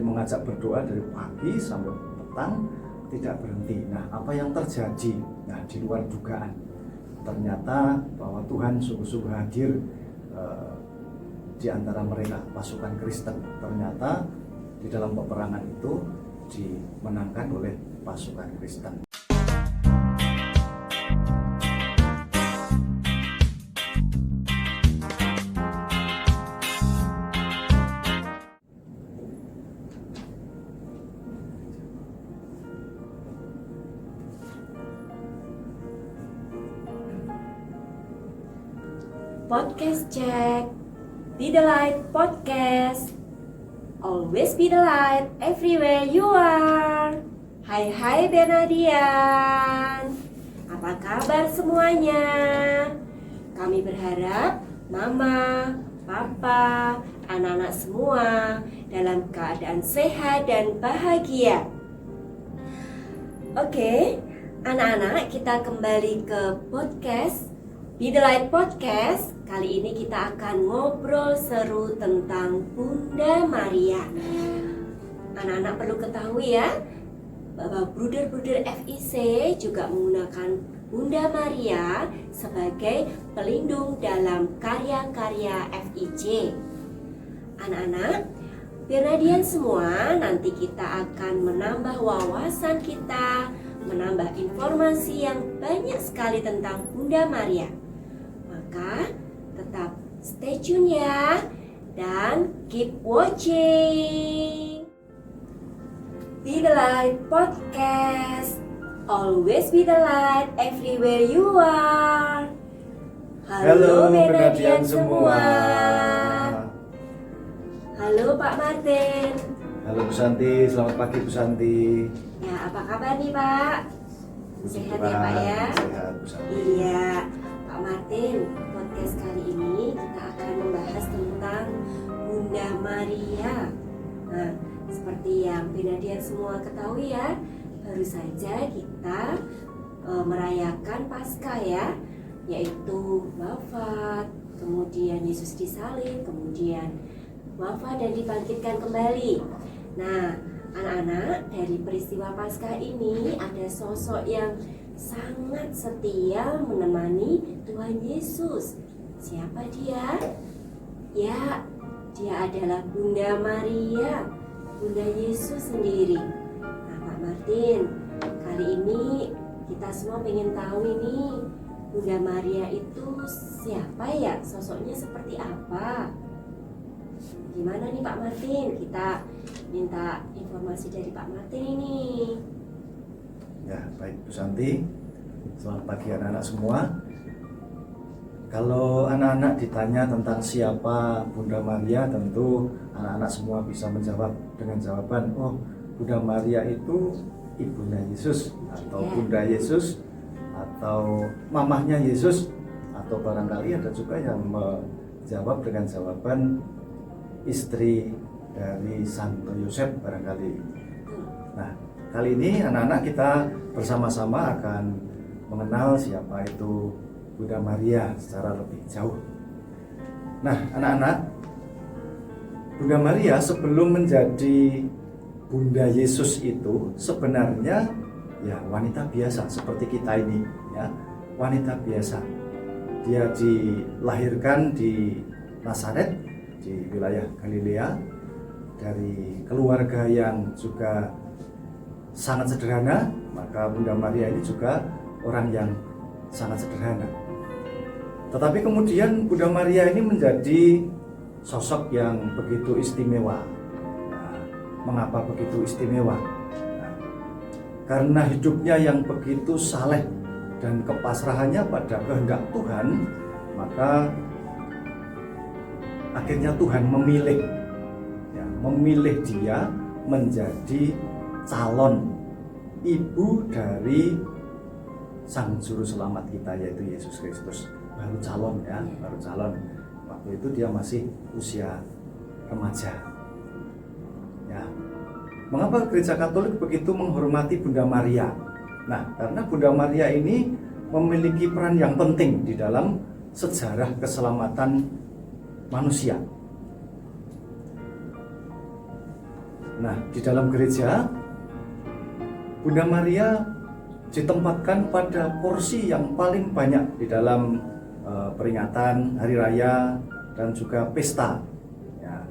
mengajak berdoa dari pagi sampai petang, tidak berhenti. Nah, apa yang terjadi? Nah, di luar dugaan. Ternyata bahwa Tuhan sungguh-sungguh hadir di antara mereka, pasukan Kristen. Ternyata di dalam peperangan itu dimenangkan oleh pasukan Kristen. Podcast check. Be the light podcast. Always be the light everywhere you are. Hai Bernadian. Apa kabar semuanya? Kami berharap Mama, Papa, anak-anak semua dalam keadaan sehat dan bahagia. Oke, anak-anak, kita kembali ke podcast Be the Light Podcast. Kali ini kita akan ngobrol seru tentang Bunda Maria. Anak-anak perlu ketahui ya, bahwa bruder-bruder FIC juga menggunakan Bunda Maria sebagai pelindung dalam karya-karya FIC. Anak-anak, Bernadian semua, nanti kita akan menambah wawasan kita, menambah informasi yang banyak sekali tentang Bunda Maria. Maka tetap stay tune ya, dan keep watching Be the Light Podcast. Always be the light everywhere you are. Halo Bernadian semua. Halo Pak Martin. Halo Bu Santi, selamat pagi Bu Santi. Ya, apa kabar nih Pak? Sehat ya Pak ya? Sehat Bu Santi. Iya Pak Martin, podcast kali ini kita akan membahas tentang Bunda Maria. Nah, seperti yang Bernadian semua ketahui ya, baru saja kita merayakan Paskah ya, yaitu wafat, kemudian Yesus disalib, kemudian wafat dan dibangkitkan kembali. Nah, anak-anak, dari peristiwa Paskah ini ada sosok yang sangat setia menemani Tuhan Yesus. Siapa dia? Ya, dia adalah Bunda Maria, Bunda Yesus sendiri. Nah, Pak Martin, kali ini kita semua pengen tahu ini Bunda Maria itu siapa ya? Sosoknya seperti apa? Gimana nih Pak Martin? Kita minta informasi dari Pak Martin ini. Ya, baik Bu Santi. Selamat pagi anak-anak semua. Kalau anak-anak ditanya tentang siapa Bunda Maria, tentu anak-anak semua bisa menjawab dengan jawaban, oh, Bunda Maria itu ibunya Yesus, atau Bunda Yesus, atau mamahnya Yesus, atau barangkali ada juga yang menjawab dengan jawaban istri dari Santo Yosef barangkali. Nah, kali ini anak-anak kita bersama-sama akan mengenal siapa itu Bunda Maria secara lebih jauh. Nah, anak-anak, Bunda Maria sebelum menjadi Bunda Yesus itu sebenarnya ya wanita biasa seperti kita ini ya, wanita biasa. Dia dilahirkan di Nazaret di wilayah Galilea dari keluarga yang juga sangat sederhana, maka Bunda Maria ini juga orang yang sangat sederhana. Tetapi kemudian Bunda Maria ini menjadi sosok yang begitu istimewa. Nah, mengapa begitu istimewa? Nah, karena hidupnya yang begitu saleh dan kepasrahannya pada kehendak Tuhan, maka akhirnya Tuhan memilih dia menjadi calon ibu dari Sang Juru Selamat kita, yaitu Yesus Kristus. Baru calon ya, baru calon. Waktu itu dia masih usia remaja. Ya. Mengapa Gereja Katolik begitu menghormati Bunda Maria? Nah, karena Bunda Maria ini memiliki peran yang penting di dalam sejarah keselamatan manusia. Nah, di dalam gereja Bunda Maria ditempatkan pada porsi yang paling banyak di dalam peringatan hari raya dan juga pesta. Ya.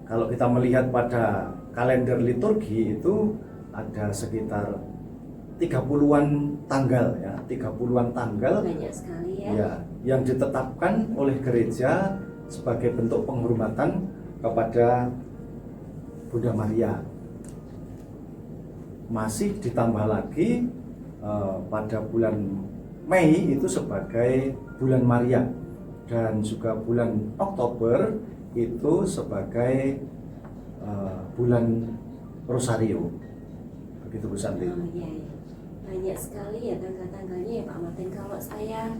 Kalau kita melihat pada kalender liturgi itu ada sekitar 30-an tanggal ya, 30-an tanggal Banyak sekali ya. ya yang ditetapkan oleh gereja sebagai bentuk penghormatan kepada Bunda Maria. Masih ditambah lagi pada bulan Mei itu sebagai bulan Maria, dan juga bulan Oktober itu sebagai bulan Rosario. Begitu Bu Santi. Oh iya, iya. Banyak sekali ya tanggal-tanggalnya ya Pak Martin. Kalau saya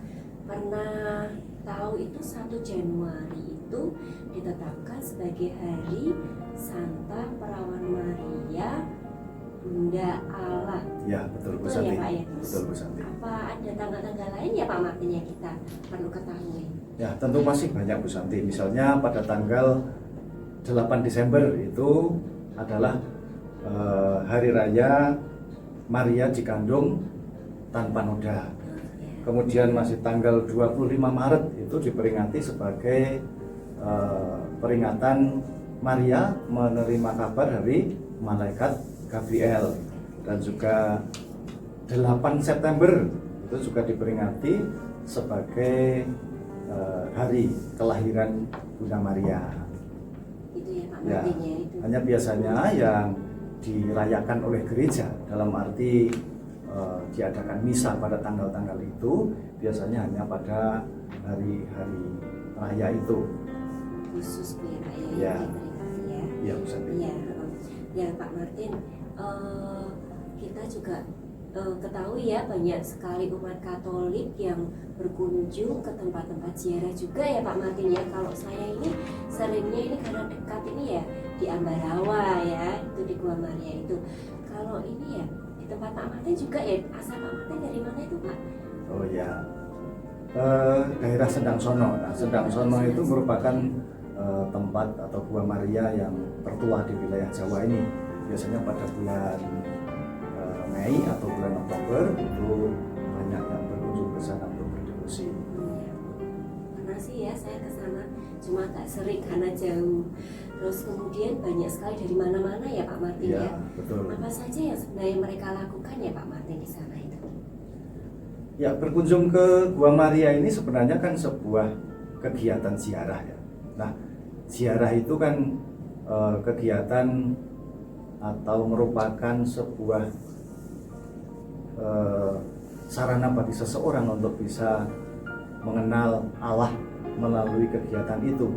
pernah tahu itu 1 Januari itu ditetapkan sebagai hari Santa Perawan Maria Bunda Allah. Ya, betul Bu Betul Santi. ya Pak ya? Betul Bu Santi. Apa ada tanggal-tanggal lain ya Pak Martin yang kita perlu ketahui? Ya, tentu masih banyak Bu Santi. Misalnya pada tanggal 8 Desember itu adalah hari raya Maria dikandung tanpa noda. Kemudian masih tanggal 25 Maret itu diperingati sebagai peringatan Maria menerima kabar dari malaikat Gabriel. Dan juga 8 September itu juga diperingati sebagai hari kelahiran Bunda Maria. Itu ya Pak Ya, Martin ya itu. hanya biasanya yang dirayakan oleh gereja dalam arti diadakan misa pada tanggal-tanggal itu biasanya hanya pada hari-hari raya itu. Khusus ya Pak ya. Ya. Diperingati ya. Ya, Bu Santi. Iya, ya Pak Martin, kita juga ketahui ya banyak sekali umat Katolik yang berkunjung ke tempat-tempat ziarah juga ya Pak Martin ya. Kalau saya ini seringnya ini karena dekat ini ya di Ambarawa ya, itu di Gua Maria itu. Kalau ini ya di tempat Pak Martin juga ya, asal Pak Martin dari mana itu Pak? Oh ya, daerah Sendang Sono. Nah, Sendang Sono itu merupakan tempat atau Gua Maria yang tertua di wilayah Jawa ini. Biasanya pada bulan Mei atau bulan Oktober itu banyak yang berkunjung ke sana untuk berdevosi. Pernah sih ya saya ke sana, cuma agak sering karena jauh. Terus kemudian banyak sekali dari mana-mana ya Pak Martin ya. Ya, betul. Apa saja yang sebenarnya mereka lakukan ya Pak Martin di sana itu? Ya, berkunjung ke Gua Maria ini sebenarnya kan sebuah kegiatan ziarah ya. Nah, ziarah itu kan kegiatan atau merupakan sebuah sarana bagi seseorang untuk bisa mengenal Allah melalui kegiatan itu.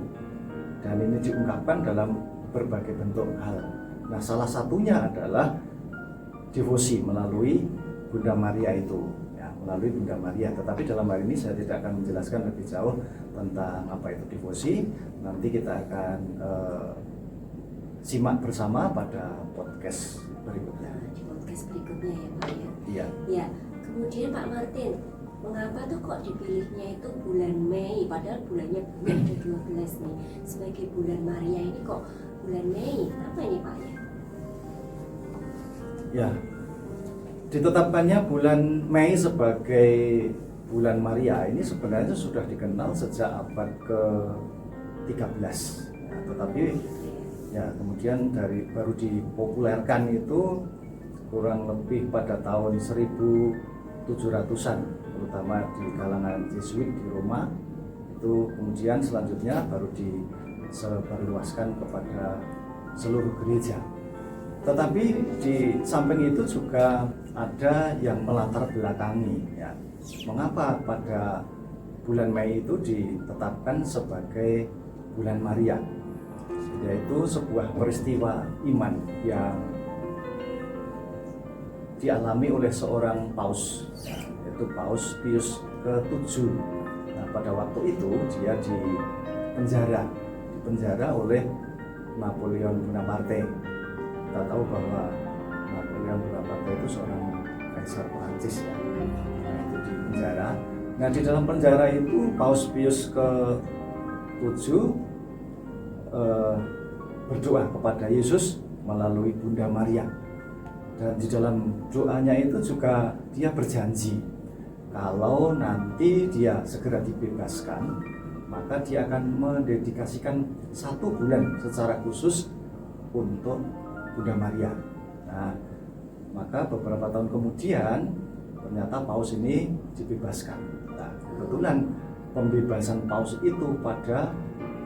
Dan ini diungkapkan dalam berbagai bentuk hal. Nah, salah satunya adalah devosi melalui Bunda Maria itu. Melalui Bunda Maria, tetapi dalam hal ini saya tidak akan menjelaskan lebih jauh tentang apa itu devosi. Nanti kita akan simak bersama pada podcast berikutnya. Di podcast berikutnya ya Pak ya. Iya. Ya, kemudian Pak Martin, mengapa tuh kok dipilihnya itu bulan Mei, padahal bulannya Mei ada 12 nih, sebagai bulan Maria ini kok bulan Mei? Apa ini Pak ya? Ya, ditetapkannya bulan Mei sebagai bulan Maria ini sebenarnya sudah dikenal sejak abad ke-13 ya, tetapi ya kemudian baru dipopulerkan itu kurang lebih pada tahun 1700-an, terutama di kalangan Jesuit di Roma. Itu kemudian selanjutnya baru disebarluaskan kepada seluruh gereja. Tetapi di samping itu juga ada yang melatar belakangi ya. Mengapa pada bulan Mei itu ditetapkan sebagai bulan Maria? Yaitu sebuah peristiwa iman yang dialami oleh seorang paus, yaitu Paus Pius ke-7. Nah, pada waktu itu dia dipenjara oleh Napoleon Bonaparte. Kita tahu bahwa Napoleon Bonaparte itu seorang kaisar Prancis ya. Nah, itu di penjara. Nah, di dalam penjara itu Paus Pius ke-7 berdoa kepada Yesus melalui Bunda Maria. Dan di dalam doanya itu juga dia berjanji kalau nanti dia segera dibebaskan, maka dia akan mendedikasikan 1 bulan secara khusus untuk Bunda Maria. Nah, maka beberapa tahun kemudian ternyata Paus ini dibebaskan. Nah, kebetulan pembebasan Paus itu pada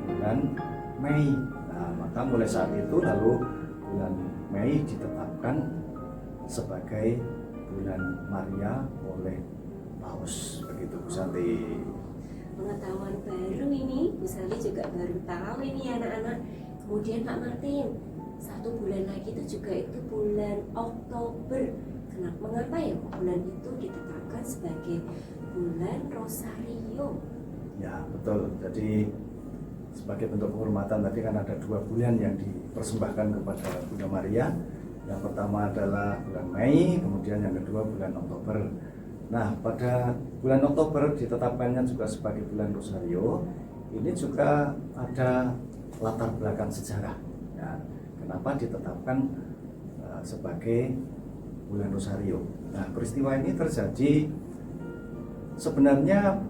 bulan Mei. Nah, maka mulai saat itu lalu bulan Mei ditetapkan sebagai bulan Maria oleh Paus. Begitu Bu Santi. Pengetahuan baru ini, Bu Santi juga baru tahu ini anak-anak. Kemudian Pak Martin, 1 bulan lagi itu juga itu bulan Oktober. Mengapa ya bulan itu ditetapkan sebagai bulan Rosario? Ya betul, jadi sebagai bentuk penghormatan tadi kan ada 2 bulan yang dipersembahkan kepada Bunda Maria. Yang pertama adalah bulan Mei, kemudian yang kedua bulan Oktober. Nah, pada bulan Oktober ditetapkannya juga sebagai bulan Rosario. Ini juga ada latar belakang sejarah. Ya, kenapa ditetapkan sebagai bulan Rosario? Nah, peristiwa ini terjadi sebenarnya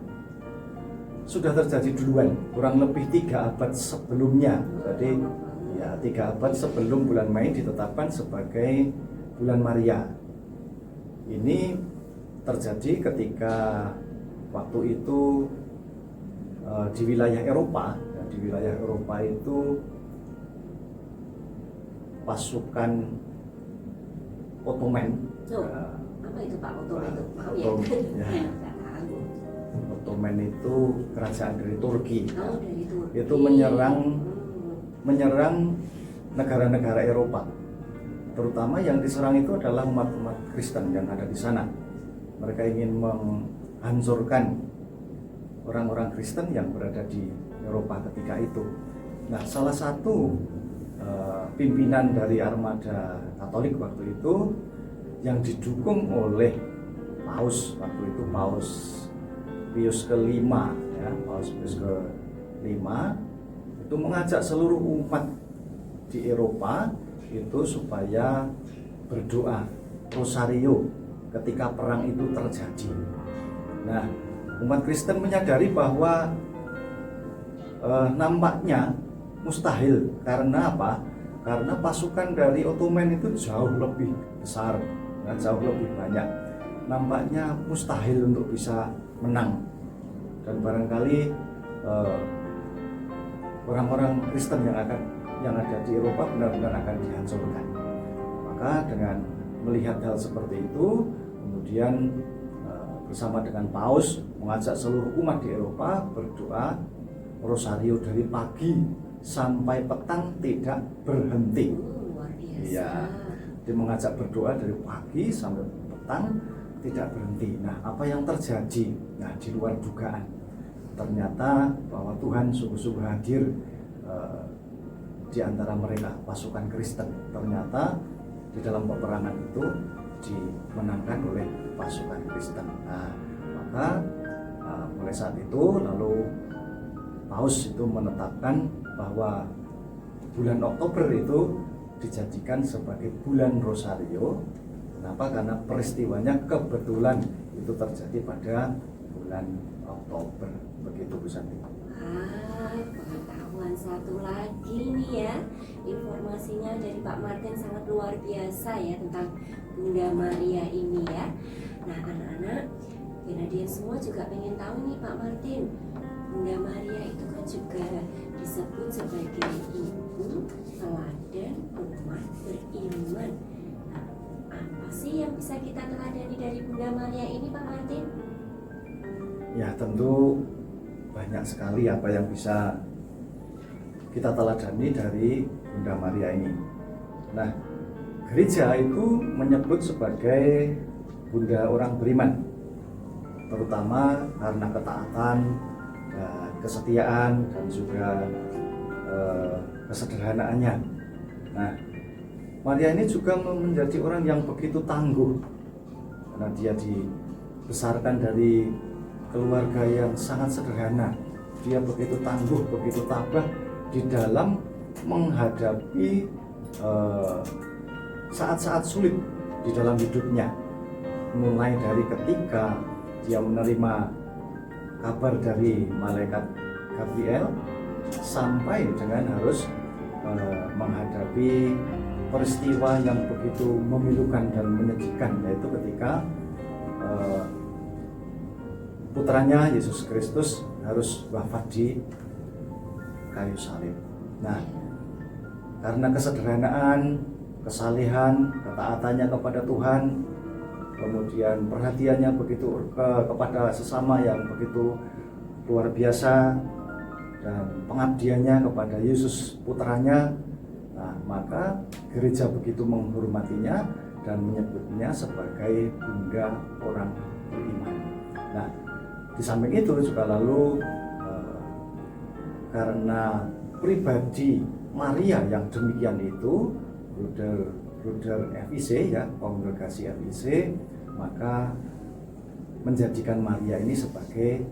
sudah terjadi duluan, kurang lebih 3 abad sebelumnya. Jadi ya 3 abad sebelum bulan Mei ditetapkan sebagai bulan Maria. Ini terjadi ketika waktu itu di wilayah Eropa. Ya, di wilayah Eropa itu pasukan Ottoman. Apa itu Pak Ottoman itu? Mau ya? Nggak tahu. Ottoman itu kerajaan dari Turki. Oh, dari Turki. Itu menyerang negara-negara Eropa, terutama yang diserang itu adalah umat-umat Kristen yang ada di sana. Mereka ingin menghancurkan orang-orang Kristen yang berada di Eropa ketika itu. Nah, salah satu pimpinan dari armada Katolik waktu itu yang didukung oleh Paus waktu itu, Paus Pius ke-5 ya, Paus Pius ke-5 itu mengajak seluruh umat di Eropa itu supaya berdoa Rosario ketika perang itu terjadi. Nah, umat Kristen menyadari bahwa nampaknya mustahil. Karena apa? Karena pasukan dari Ottoman itu jauh lebih besar, jauh lebih banyak. Nampaknya mustahil untuk bisa menang. Dan barangkali orang-orang Kristen yang ada di Eropa benar-benar akan dihancurkan. Maka dengan melihat hal seperti itu, kemudian bersama dengan Paus mengajak seluruh umat di Eropa berdoa Rosario dari pagi sampai petang tidak berhenti. Luar biasa. Iya, dia mengajak berdoa dari pagi sampai petang tidak berhenti. Nah, apa yang terjadi? Nah, di luar dugaan. Ternyata bahwa Tuhan sungguh-sungguh hadir di antara mereka, pasukan Kristen. Ternyata di dalam peperangan itu dimenangkan oleh pasukan Kristen. Nah, maka mulai saat itu lalu Paus itu menetapkan bahwa bulan Oktober itu dijadikan sebagai bulan Rosario. Kenapa? Karena peristiwanya kebetulan itu terjadi pada bulan Oktober. Begitu Bu Santi. Pengetahuan satu lagi nih ya. Informasinya dari Pak Martin sangat luar biasa ya tentang Bunda Maria ini ya. Nah, anak-anak, Benadian semua juga pengen tahu nih Pak Martin, Bunda Maria itu kan juga disebut sebagai ibu teladan umat beriman. Nah, apa sih yang bisa kita teladani dari Bunda Maria ini Pak Martin? Ya, tentu banyak sekali apa yang bisa kita teladani dari Bunda Maria ini. Nah, gereja itu menyebut sebagai Bunda orang beriman, terutama karena ketaatan dan kesetiaan dan juga kesederhanaannya. Nah, Maria ini juga menjadi orang yang begitu tangguh karena dia dibesarkan dari keluarga yang sangat sederhana. Dia begitu tangguh, begitu tabah di dalam menghadapi saat-saat sulit di dalam hidupnya, mulai dari ketika dia menerima kabar dari malaikat Gabriel sampai dengan harus menghadapi peristiwa yang begitu memilukan dan menyedihkan, yaitu ketika putranya Yesus Kristus harus wafat di kayu salib. Nah, karena kesederhanaan, kesalehan, ketaatannya kepada Tuhan, kemudian perhatiannya begitu kepada sesama yang begitu luar biasa, dan pengabdiannya kepada Yesus putranya, nah, maka gereja begitu menghormatinya dan menyebutnya sebagai Bunda Orang Beriman. Nah, di samping itu juga lalu karena pribadi Maria yang demikian itu, Bruder FIC ya, kongregasi FIC, maka menjadikan Maria ini sebagai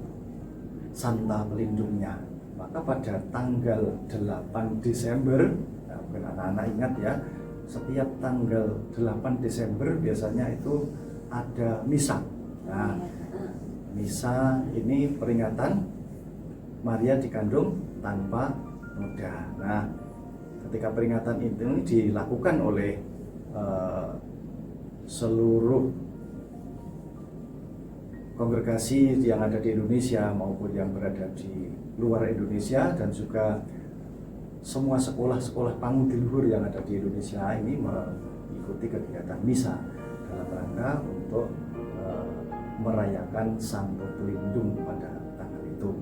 santa pelindungnya. Maka pada tanggal 8 Desember, nah, mungkin anak-anak ingat ya, setiap tanggal 8 Desember biasanya itu ada misa. Nah, misa ini peringatan Maria dikandung tanpa noda. Nah, ketika peringatan itu dilakukan oleh seluruh kongregasi yang ada di Indonesia maupun yang berada di luar Indonesia, dan juga semua sekolah-sekolah pangudi luhur yang ada di Indonesia ini mengikuti kegiatan misa dalam rangka untuk merayakan Santo Pelindung pada tanggal itu.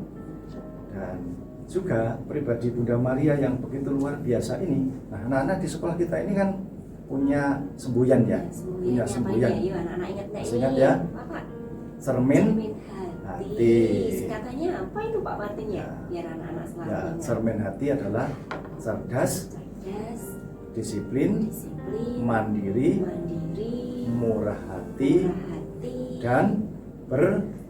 Dan juga pribadi Bunda Maria yang begitu luar biasa ini. Nah, anak-anak di sekolah kita ini kan punya semboyan ya, punya semboyan. Yuk, anak-anak ingat Ingat ya, apa? Cermin hati. Singkatannya apa itu Pak Martin ya? Biar anak-anak selalu ya, ingat. cermin hati adalah cerdas, disiplin, mandiri, murah hati, dan beriman.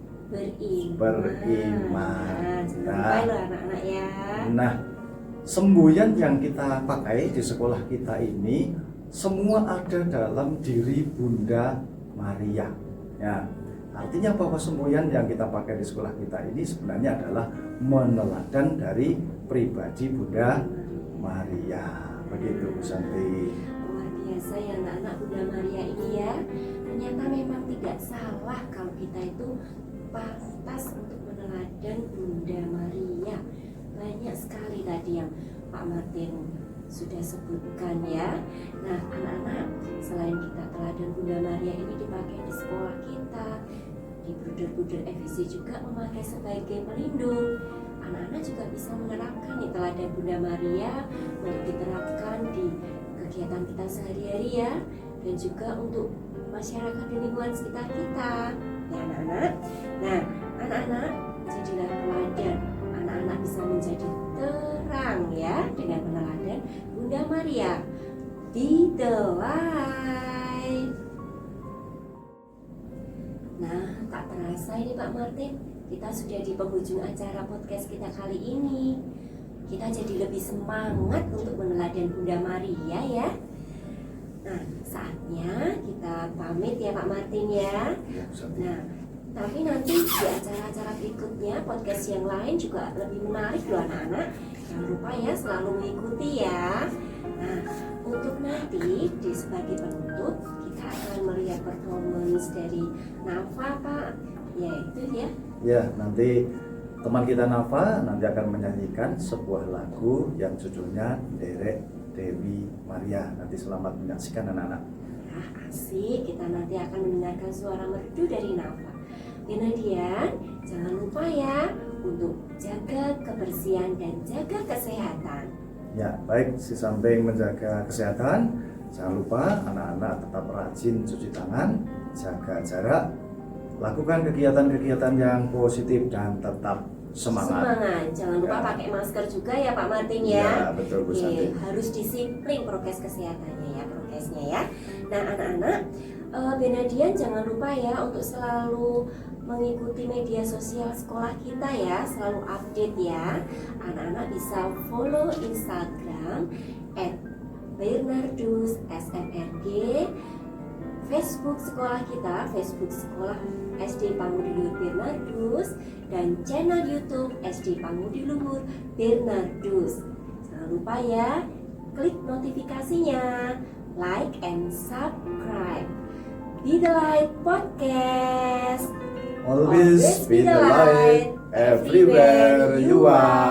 Anak-anak ya. Nah, semboyan yang kita pakai di sekolah kita ini semua ada dalam diri Bunda Maria. Ya, artinya bahwa semboyan yang kita pakai di sekolah kita ini sebenarnya adalah meneladan dari pribadi Bunda Maria. Begitu, Bu Santi. Luar biasa ya anak-anak Bunda Maria ini ya. Ternyata memang tidak salah kalau kita itu pantas untuk meneladan Bunda Maria. Banyak sekali tadi yang Pak Martin sudah sebutkan ya. Nah, anak-anak, selain kita teladan Bunda Maria ini dipakai di sekolah kita, di Bruder FIC juga memakai sebagai pelindung. Anak-anak juga bisa menerapkan nih teladan Bunda Maria untuk diterapkan di kegiatan kita sehari-hari ya, dan juga untuk masyarakat di lingkungan sekitar kita ya anak-anak. Nah, anak-anak jadilah teladan. Anak-anak bisa menjadi terang ya dengan peneladan Bunda Maria. Ditelai. Nah, tak terasa ini Pak Martin, kita sudah di penghujung acara podcast kita kali ini. Kita jadi lebih semangat untuk meneladan Bunda Maria ya. Nah, saatnya kita pamit ya Pak Martin ya. Nah, tapi nanti di acara-acara berikutnya, podcast yang lain juga lebih menarik loh anak-anak. Jangan lupa ya selalu mengikuti ya. Nah, untuk nanti di sebagai penutup kita akan melihat performance dari Nafa Pak. Ya itu ya. Ya, nanti teman kita Nafa nanti akan menyanyikan sebuah lagu yang judulnya Derek Dewi Maria. Nanti selamat menyaksikan anak-anak. Nah, asik, kita nanti akan mendengarkan suara merdu dari Nafa. Kemudian jangan lupa ya untuk jaga kebersihan dan jaga kesehatan. Ya, baik, di samping menjaga kesehatan, jangan lupa anak-anak tetap rajin cuci tangan, jaga jarak, lakukan kegiatan-kegiatan yang positif dan tetap semangat. Jangan lupa pakai masker juga ya Pak Martin ya. Ya, betul Bu Santi. Harus disiplin prokes kesehatannya ya, prokesnya ya. Nah anak-anak, Benadian jangan lupa ya untuk selalu mengikuti media sosial sekolah kita ya, selalu update ya. Anak-anak bisa follow Instagram @bernardus_smrg, Facebook sekolah kita, Facebook sekolah SD Pangudi Luhur Bernardus, dan channel YouTube SD Pangudi Luhur Bernardus. Jangan lupa ya, klik notifikasinya, like and subscribe. Be the Light Podcast. Always be the light everywhere you are.